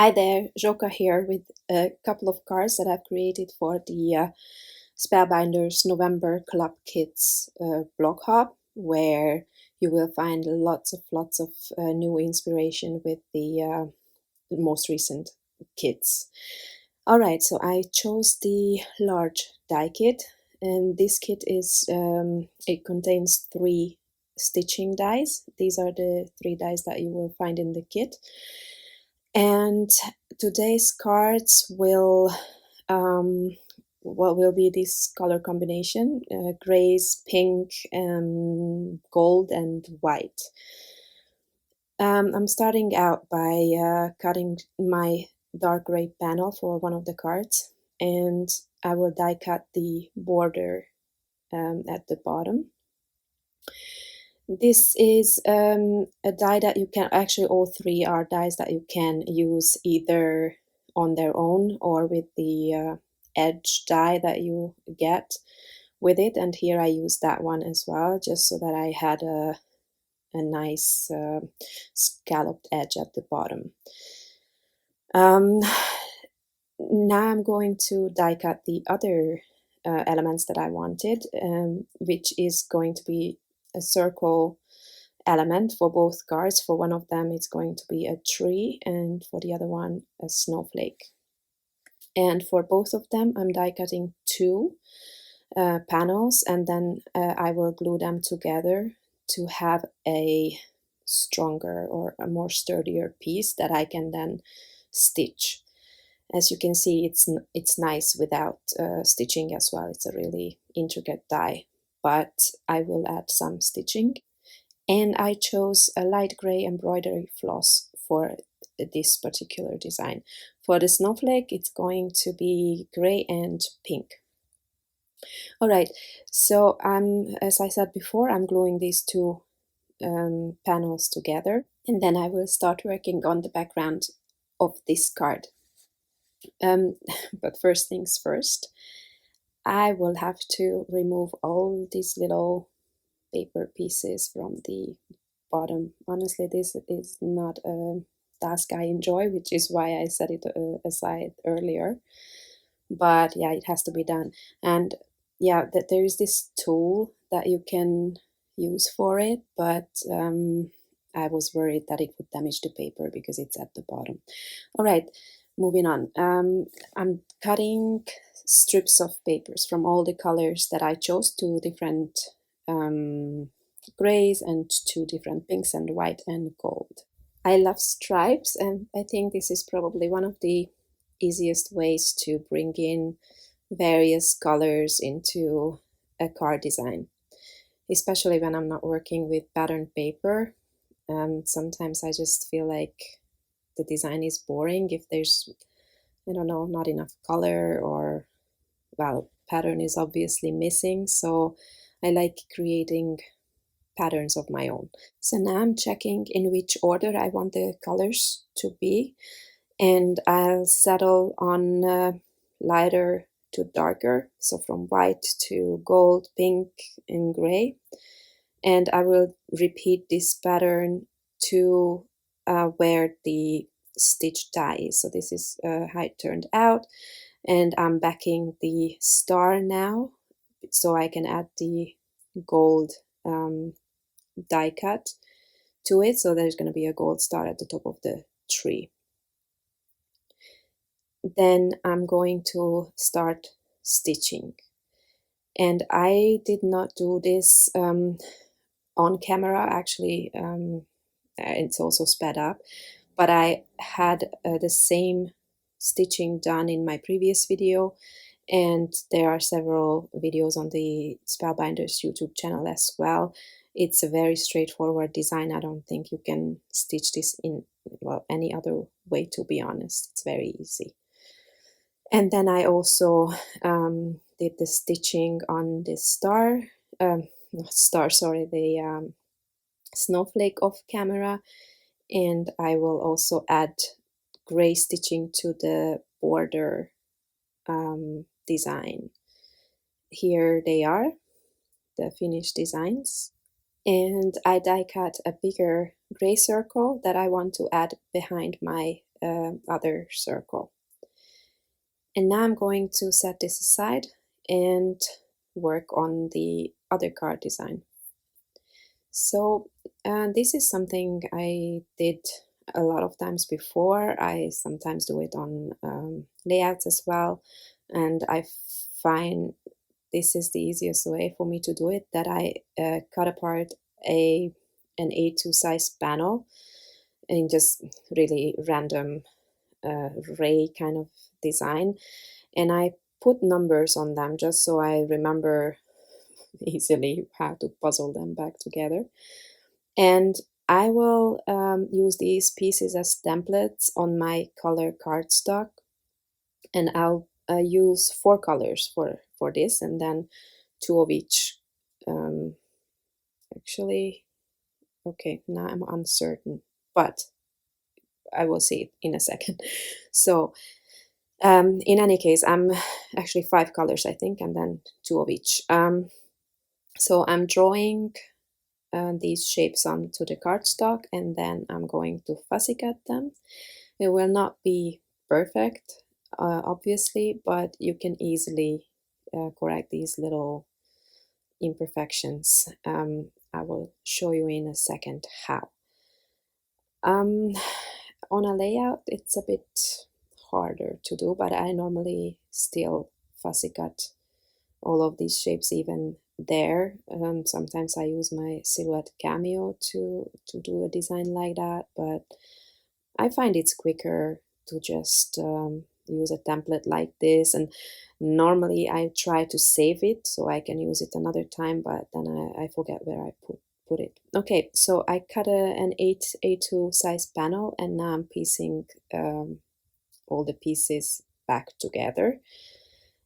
Hi there, Joka here with a couple of cards that I've created for the Spellbinders November Club Kits blog hub, where you will find lots of new inspiration with the most recent kits. Alright, so I chose the large die kit, and this kit is, it contains 3 stitching dies. These are the 3 dies that you will find in the kit. And today's cards will what will be this color combination: grays, pink, gold, and white. I'm starting out by cutting my dark gray panel for one of the cards, and I will die cut the border at the bottom. This is a die that you can, actually all 3 are dies that you can use either on their own or with the edge die that you get with it, and here I use that one as well, just so that I had a nice scalloped edge at the bottom. Now I'm going to die cut the other elements that I wanted, which is going to be a circle element for both cards. For one of them it's going to be a tree, and for the other one a snowflake. And for both of them I'm die cutting 2 panels, and then I will glue them together to have a stronger or a more sturdier piece that I can then stitch. As you can see, it's nice without stitching as well. It's a really intricate die, but I will add some stitching. And I chose a light gray embroidery floss for this particular design. For the snowflake, it's going to be gray and pink. Alright, so as I said before, I'm gluing these 2 panels together, and then I will start working on the background of this card. But first things first, I will have to remove all these little paper pieces from the bottom. Honestly, this is not a task I enjoy, which is why I set it aside earlier. But yeah, it has to be done. And yeah, there is this tool that you can use for it, but I was worried that it would damage the paper because it's at the bottom. All right, moving on. I'm cutting strips of papers from all the colors that I chose, 2 different grays and 2 different pinks, and white and gold. I love stripes, and I think this is probably one of the easiest ways to bring in various colors into a card design, especially when I'm not working with patterned paper. Sometimes I just feel like the design is boring if there's, I don't know, not enough color, or, well, pattern is obviously missing, so I like creating patterns of my own. So now I'm checking in which order I want the colors to be, and I'll settle on lighter to darker, so from white to gold, pink, and gray. And I will repeat this pattern to where the stitch die is. So this is how it turned out, and I'm backing the star now so I can add the gold die cut to it, so there's going to be a gold star at the top of the tree. Then I'm going to start stitching, and I did not do this on camera. Actually, it's also sped up, but I had the same stitching done in my previous video, and there are several videos on the Spellbinders YouTube channel as well. It's a very straightforward design. I don't think you can stitch this in, well, any other way, to be honest. It's very easy. And then I also did the stitching on the the snowflake off camera, and I will also add gray stitching to the border design. Here they are, the finished designs. And I die cut a bigger gray circle that I want to add behind my other circle. And now I'm going to set this aside and work on the other card design. So this is something I did a lot of times before. I sometimes do it on layouts as well, and I find this is the easiest way for me to do it, that I cut apart an A2 size panel in just really random ray kind of design, and I put numbers on them just so I remember easily how to puzzle them back together. And I will use these pieces as templates on my color cardstock, and I'll use 4 colors for this, and then 2 of each. Actually, okay, now I'm uncertain, but I will see it in a second. So in any case, I'm actually 5 colors, I think, and then 2 of each. So I'm drawing these shapes onto the cardstock, and then I'm going to fussy cut them. It will not be perfect, obviously, but you can easily correct these little imperfections. I will show you in a second how. On a layout, it's a bit harder to do, but I normally still fussy cut all of these shapes even there. Sometimes I use my Silhouette Cameo to do a design like that, but I find it's quicker to just use a template like this, and normally I try to save it so I can use it another time, but then I forget where I put it. Okay, so I cut an A2 size panel, and now I'm piecing all the pieces back together.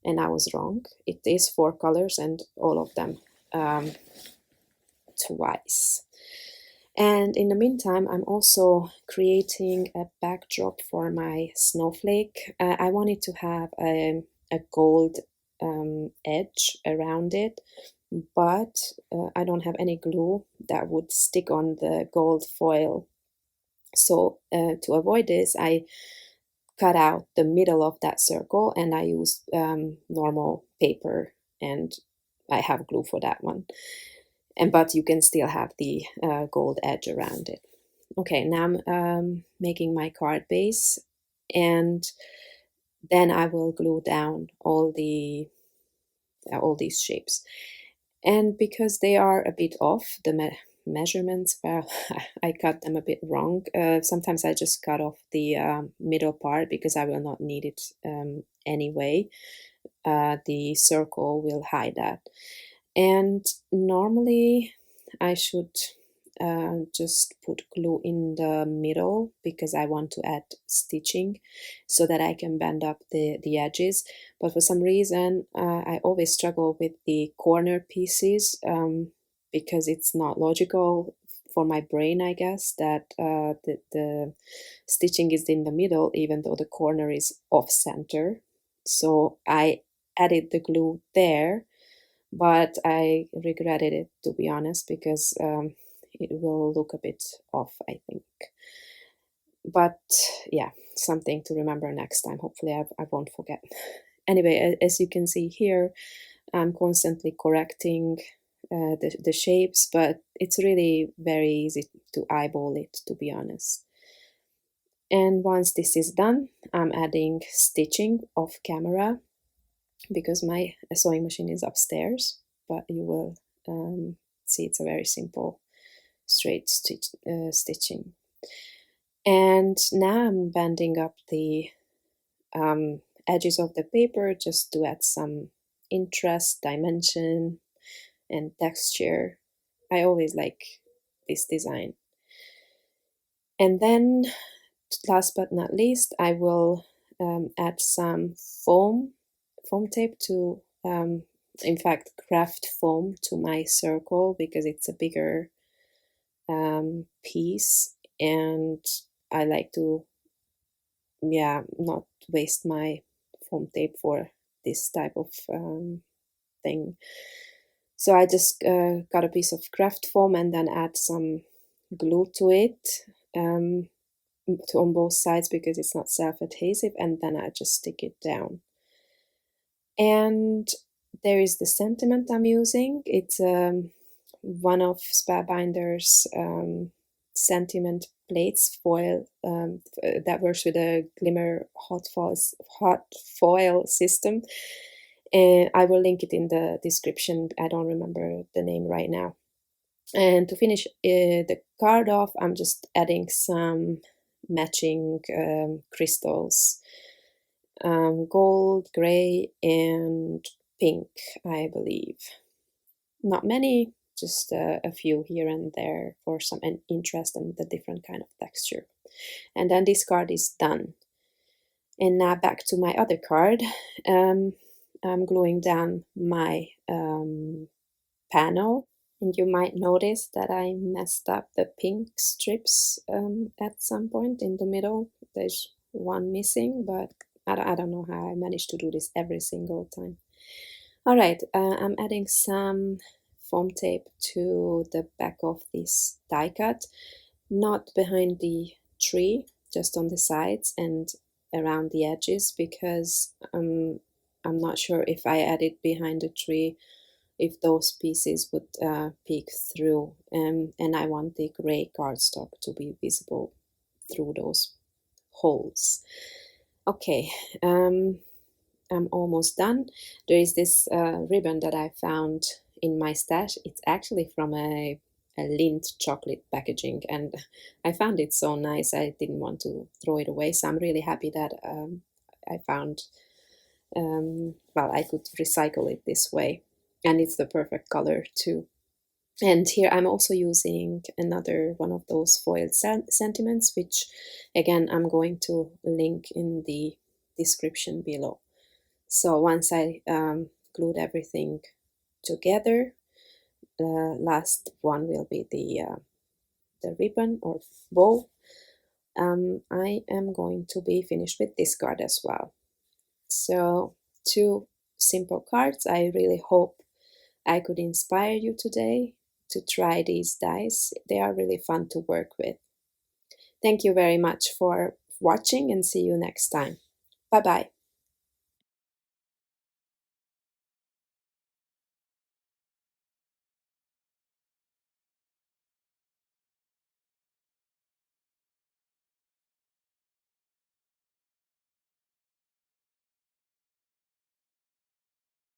And I was wrong. It is 4 colors, and all of them twice. And in the meantime, I'm also creating a backdrop for my snowflake. I wanted to have a gold edge around it, but I don't have any glue that would stick on the gold foil. So to avoid this, I cut out the middle of that circle, and I used normal paper, and I have glue for that one. But you can still have the gold edge around it. Okay, now I'm making my card base, and then I will glue down all these shapes. And because they are a bit off, the measurements, well, I cut them a bit wrong. Sometimes I just cut off the middle part because I will not need it anyway. The circle will hide that. And normally I should just put glue in the middle because I want to add stitching so that I can bend up the edges. But for some reason, I always struggle with the corner pieces because it's not logical for my brain, I guess, that the stitching is in the middle even though the corner is off center. So I added the glue there, but I regretted it, to be honest, because it will look a bit off, I think. But yeah, something to remember next time. Hopefully I won't forget. Anyway, as you can see here, I'm constantly correcting the shapes, but it's really very easy to eyeball it, to be honest. And once this is done, I'm adding stitching off camera because my sewing machine is upstairs, but you will see it's a very simple straight stitching. And now I'm bending up the edges of the paper just to add some interest, dimension, and texture. I always like this design. And then, last but not least, I will add some foam tape to, in fact, craft foam to my circle because it's a bigger piece, and I like to, not waste my foam tape for this type of thing. So I just got a piece of craft foam and then add some glue to it. on both sides because it's not self-adhesive, and then I just stick it down. And there is the sentiment I'm using. It's one of Spellbinders sentiment plates foil that works with a glimmer hot foil system. And I will link it in the description. I don't remember the name right now. And to finish the card off, I'm just adding some matching crystals, gold, gray, and pink, I believe. Not many, just a few here and there for some interest in the different kind of texture. And then this card is done. And now back to my other card. I'm gluing down my panel, and you might notice that I messed up the pink strips at some point in the middle. There's one missing, but I don't know how I managed to do this every single time. All right, I'm adding some foam tape to the back of this die cut, not behind the tree, just on the sides and around the edges, because I'm not sure if I add it behind the tree, if those pieces would peek through, and I want the gray cardstock to be visible through those holes. Okay, I'm almost done. There is this ribbon that I found in my stash. It's actually from a Lindt chocolate packaging, and I found it so nice I didn't want to throw it away, so I'm really happy that I found, well, I could recycle it this way, and it's the perfect color too. And here I'm also using another one of those foiled sentiments, which again I'm going to link in the description below. So once I glued everything together, the last one will be the ribbon or bow. I am going to be finished with this card as well. So 2 simple cards. I really hope I could inspire you today to try these dies. They are really fun to work with. Thank you very much for watching, and see you next time. Bye bye.